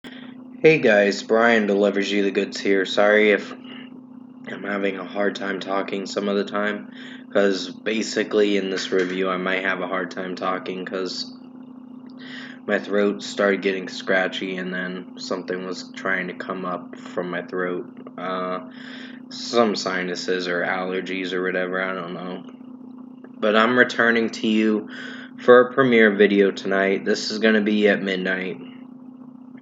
Hey guys, Brian delivers you the goods here. Sorry if I'm having a hard time talking some of the time, because basically in this review I might have a hard time talking because my throat started getting scratchy and then something was trying to come up from my throat. Some sinuses or allergies or whatever, I don't know. But I'm returning to you for a premiere video tonight. This is going to be at midnight.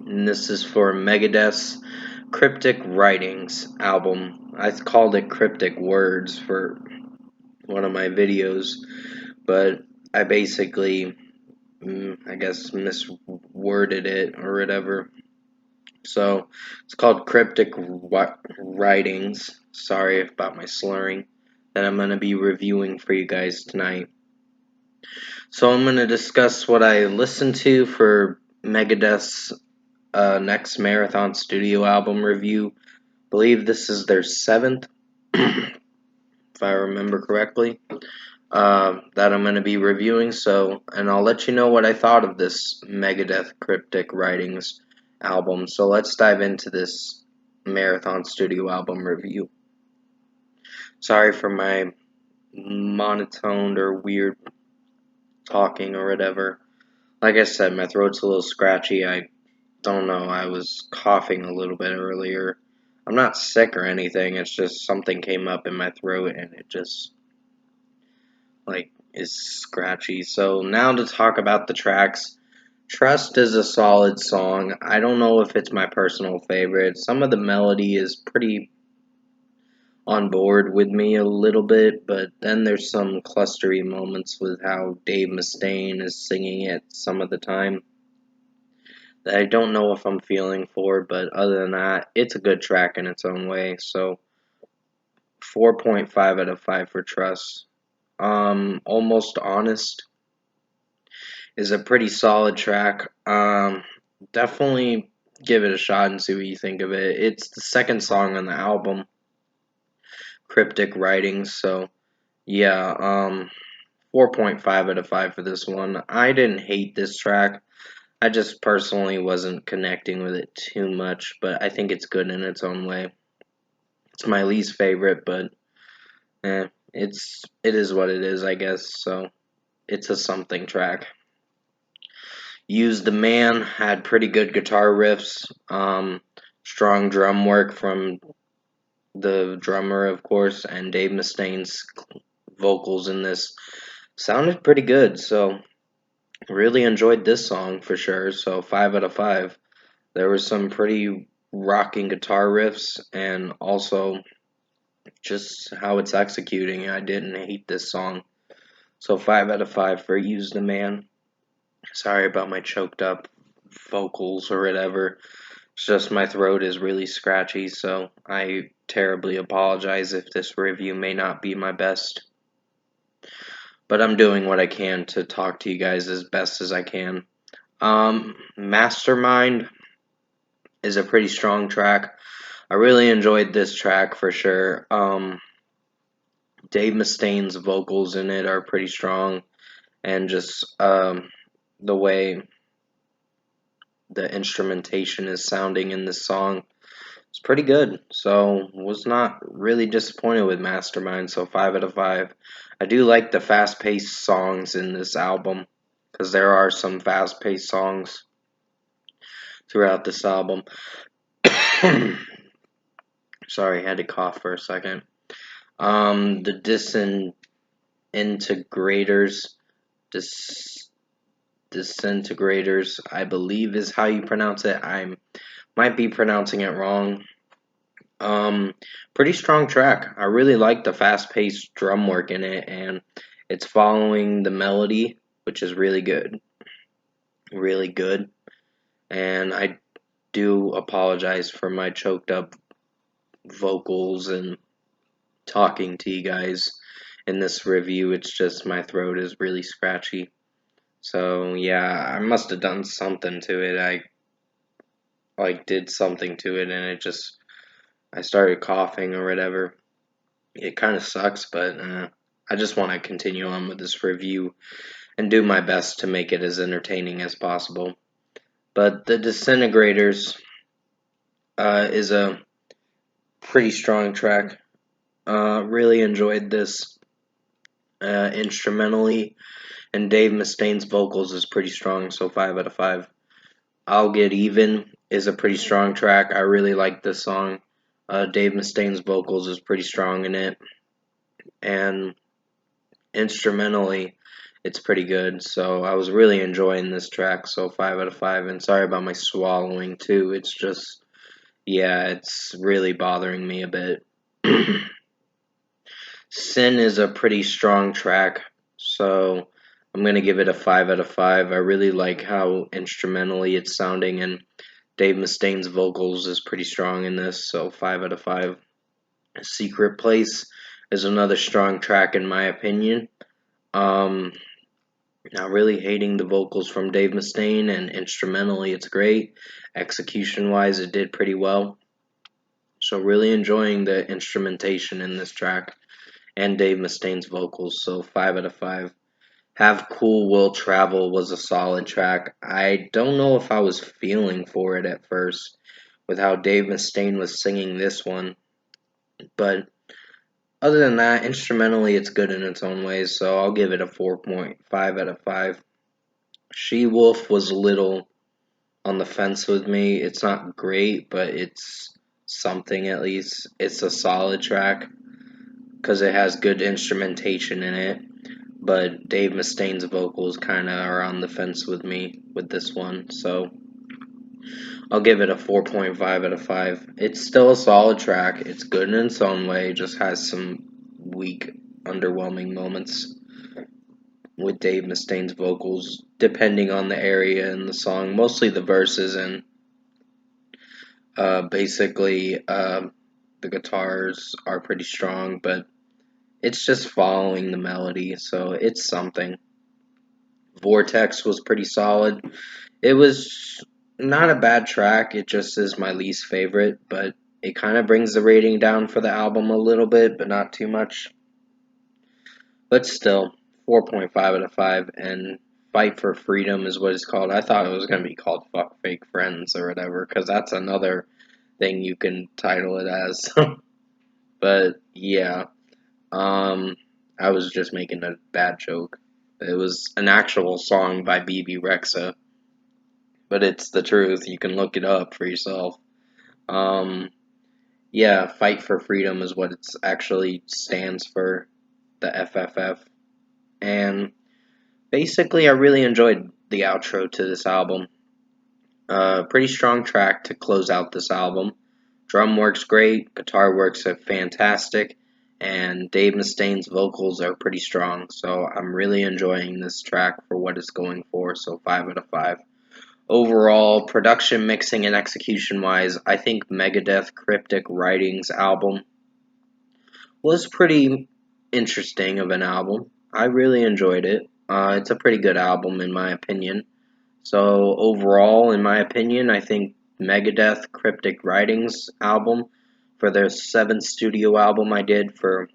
And this is for Megadeth's Cryptic Writings album. I called it Cryptic Words for one of my videos, but I basically, I guess, misworded it or whatever. So it's called Cryptic Writings. Sorry about my slurring. That I'm going to be reviewing for you guys tonight. So I'm going to discuss what I listened to for Megadeth's next Marathon Studio album review. I believe this is their 7th, if I remember correctly, that I'm going to be reviewing. And I'll let you know what I thought of this Megadeth Cryptic Writings album. So let's dive into this Marathon Studio album review. Sorry for my monotoned or weird talking or whatever. Like I said, my throat's a little scratchy. I don't know, I was coughing a little bit earlier. I'm not sick or anything, it's just something came up in my throat and it just, is scratchy. So now to talk about the tracks. Trust is a solid song. I don't know if it's my personal favorite. Some of the melody is pretty on board with me a little bit, but then there's some clustery moments with how Dave Mustaine is singing it some of the time that I don't know if I'm feeling for, but other than that, it's a good track in its own way. So 4.5 out of 5 for Trust. Almost Honest is a pretty solid track. Definitely give it a shot and see what you think of it. It's the second song on the album, Cryptic Writings. So yeah, 4.5 out of 5 for this one. I didn't hate this track. I just personally wasn't connecting with it too much, but I think it's good in its own way. It's my least favorite, but it is what it is, I guess. So it's a something track. Use the Man had pretty good guitar riffs, strong drum work from the drummer, of course, and Dave Mustaine's vocals in this sounded pretty good. So really enjoyed this song for sure. So 5 out of 5. There was some pretty rocking guitar riffs and also just how it's executing. I didn't hate this song. So 5 out of 5 for Use the Man. Sorry about my choked up vocals or whatever. It's just my throat is really scratchy, so I terribly apologize if this review may not be my best. But I'm doing what I can to talk to you guys as best as I can. Mastermind is a pretty strong track. I really enjoyed this track for sure. Dave Mustaine's vocals in it are pretty strong, and just the way the instrumentation is sounding in this song is pretty good. So was not really disappointed with Mastermind. So 5 out of 5. I do like the fast-paced songs in this album because there are some fast-paced songs throughout this album. Sorry, I had to cough for a second. The disintegrators, disintegrators, I believe is how you pronounce it. I might be pronouncing it wrong. Pretty strong track. I really like the fast-paced drum work in it, and it's following the melody, which is really good. Really good. And I do apologize for my choked up vocals and talking to you guys in this review. It's just my throat is really scratchy. So yeah, I must have done something to it. I did something to it and I started coughing or whatever. It kind of sucks, but I just want to continue on with this review and do my best to make it as entertaining as possible. But the Disintegrators is a pretty strong track. Really enjoyed this instrumentally, and Dave Mustaine's vocals is pretty strong, so 5 out of 5. I'll Get Even is a pretty strong track. I really like this song. Dave Mustaine's vocals is pretty strong in it, and instrumentally, it's pretty good. So I was really enjoying this track, so 5 out of 5. And sorry about my swallowing too. It's just, yeah, it's really bothering me a bit. Sin is a pretty strong track, so I'm gonna give it a 5 out of 5. I really like how instrumentally it's sounding, and Dave Mustaine's vocals is pretty strong in this, so 5 out of 5. Secret Place is another strong track in my opinion. Um, Not really hating the vocals from Dave Mustaine, and instrumentally it's great. Execution wise, it did pretty well. So really enjoying the instrumentation in this track and Dave Mustaine's vocals. So 5 out of 5. Have Cool Will Travel was a solid track. I don't know if I was feeling for it at first with how Dave Mustaine was singing this one, but other than that, instrumentally it's good in its own ways. So I'll give it a 4.5 out of 5. She Wolf was a little on the fence with me. It's not great, but it's something at least. It's a solid track because it has good instrumentation in it. But Dave Mustaine's vocals kind of are on the fence with me with this one, so I'll give it a 4.5 out of 5. It's still a solid track. It's good in its own way, just has some weak, underwhelming moments with Dave Mustaine's vocals, depending on the area in the song. Mostly the verses and basically, the guitars are pretty strong, but it's just following the melody, so it's something. Vortex was pretty solid. It was not a bad track, it just is my least favorite, but it kind of brings the rating down for the album a little bit, but not too much. But still, 4.5 out of 5, and Fight for Freedom is what it's called. I thought it was going to be called Fuck Fake Friends or whatever, because that's another thing you can title it as. But yeah, um, I was just making a bad joke. It was an actual song by BB Rexa, but it's the truth. You can look it up for yourself. Um, yeah, Fight for Freedom is what it actually stands for, the FFF. And basically, I really enjoyed the outro to this album. Pretty strong track to close out this album. Drum works great, guitar works are fantastic, and Dave Mustaine's vocals are pretty strong. So I'm really enjoying this track for what it's going for. So 5 out of 5. Overall, production, mixing, and execution wise, I think Megadeth Cryptic Writings album was pretty interesting of an album. I really enjoyed it. It's a pretty good album in my opinion. So overall, in my opinion, I think Megadeth Cryptic Writings album for their 7th studio album I did for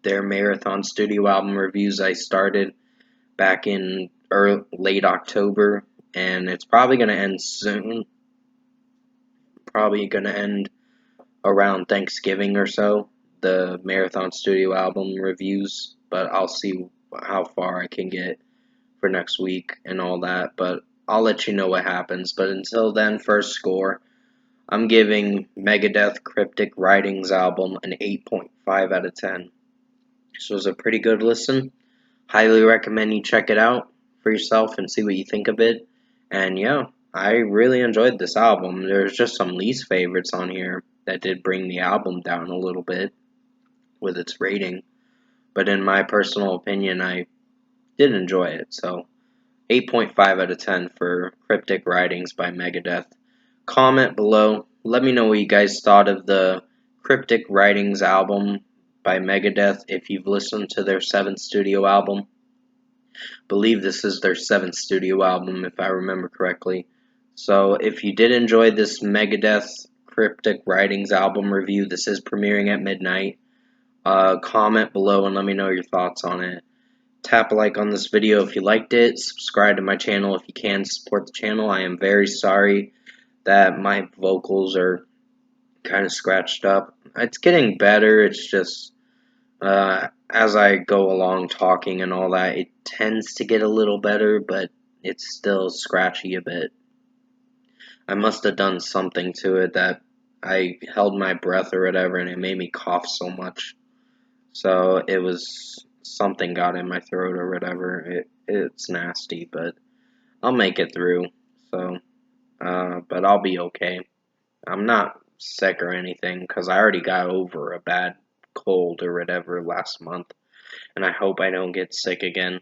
their marathon studio album reviews I started back in late October, and it's probably going to end soon. Probably going to end around Thanksgiving or so, the marathon studio album reviews, but I'll see how far I can get for next week and all that, but I'll let you know what happens. But until then, first score, I'm giving Megadeth Cryptic Writings album an 8.5 out of 10. This was a pretty good listen. Highly recommend you check it out for yourself and see what you think of it. And yeah, I really enjoyed this album. There's just some least favorites on here that did bring the album down a little bit with its rating. But in my personal opinion, I did enjoy it. So 8.5 out of 10 for Cryptic Writings by Megadeth. Comment below. Let me know what you guys thought of the Cryptic Writings album by Megadeth if you've listened to their 7th studio album. Believe this is their 7th studio album if I remember correctly. So if you did enjoy this Megadeth Cryptic Writings album review, this is premiering at midnight. Comment below and let me know your thoughts on it. Tap a like on this video if you liked it. Subscribe to my channel if you can. Support the channel. I am very sorry that my vocals are kind of scratched up. It's getting better. It's just as I go along talking and all that, it tends to get a little better, but it's still scratchy a bit. I must have done something to it that I held my breath or whatever, and it made me cough so much. So it was something got in my throat or whatever. It's nasty, but I'll make it through. So, but I'll be okay. I'm not sick or anything because I already got over a bad cold or whatever last month, and I hope I don't get sick again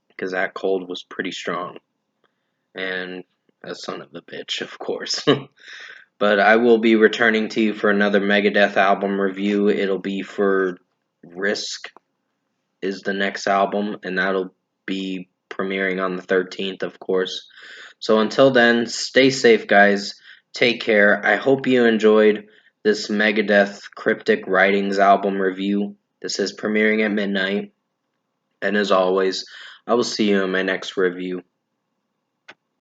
because that cold was pretty strong and a son of a bitch, of course. But I will be returning to you for another Megadeth album review. It'll be for Risk is the next album, and that'll be premiering on the 13th, of course. So until then, stay safe, guys. Take care. I hope you enjoyed this Megadeth Cryptic Writings album review. This is premiering at midnight, and as always, I will see you in my next review.